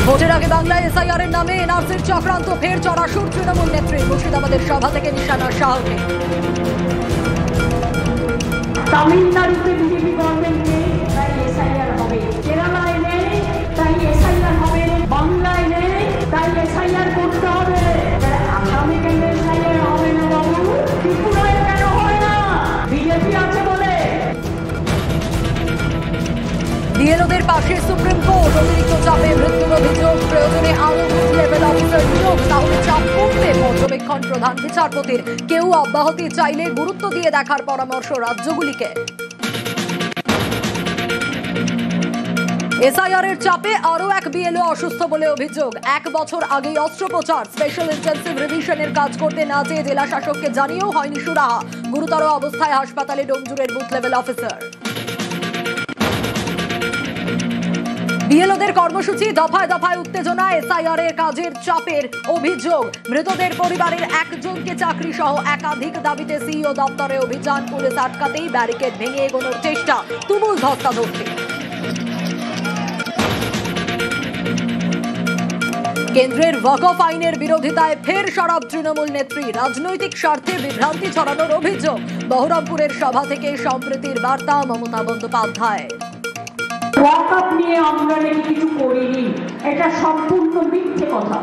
ভোটের আগে বাংলায় এসআইআর এর নামে এনআরসির চক্রান্ত ফের চড়াশুর তৃণমূল নেত্রী মুর্শিদাবাদের সভা থেকে নিশানা শাহকে। তামিলনাড়ুতে বিজেপি গভর্নমেন্ট নেই, তাই এসআইআর হবে। কেরালায় নেই, তাই এসআইআর হবে। বাংলায় নেই, তাই এসআইআর করতে হবে। আসামে কেন এসআইআর হবে না বাবু? ত্রিপুরায় কেন হয় না? বিজেপি আছে বলে। বিএলওদের পাশে সুপ্রিম কোর্ট। অতিরিক্ত চাপে মৃত্যুর অভিযোগ, প্রয়োজনে আরো বুথ লেভেল অফিসার নিয়োগ, তাহলে চাপ কমবে পর্যবেক্ষণ প্রধান বিচারপতির। কেউ অব্যাহতি চাইলে গুরুত্ব দিয়ে দেখার পরামর্শ রাজ্যগুলিকে। এসআইআর এর চাপে আরো এক বিএলও অসুস্থ বলে অভিযোগ। 1 বছর আগেই অস্ত্রোপচার। স্পেশাল ইন্টেন্সিভ রিভিশনের কাজ করতে না চেয়ে জেলা শাসককে জানিয়েও হয়নি সুরাহা। গুরুতর অবস্থায় হাসপাতালে ডোমজুরের বুথ লেভেল অফিসার। বিএলওদের কর্মসূচি, দফায় দফায় উত্তেজনা। এসআইআর এর কাজের চাপের অভিযোগ। মৃতদের পরিবারের একজনকে চাকরি সহ একাধিক দাবিতে সিইও দপ্তরে অভিযান। পুলিশ আটকাতেই ব্যারিকেড ভেঙে এগোনোর চেষ্টা, তুমুল ধস্তাধস্তি। কেন্দ্রের ওয়াকফ আইনের বিরোধিতায় ফের সরব তৃণমূল নেত্রী। রাজনৈতিক স্বার্থে বিভ্রান্তি ছড়ানোর অভিযোগ। বহরমপুরের সভা থেকে সম্প্রীতির বার্তা মমতা বন্দ্যোপাধ্যায়। ওয়াকফ নিয়ে আমরা কিছু করিনি, এটা সম্পূর্ণ মিথ্যে কথা।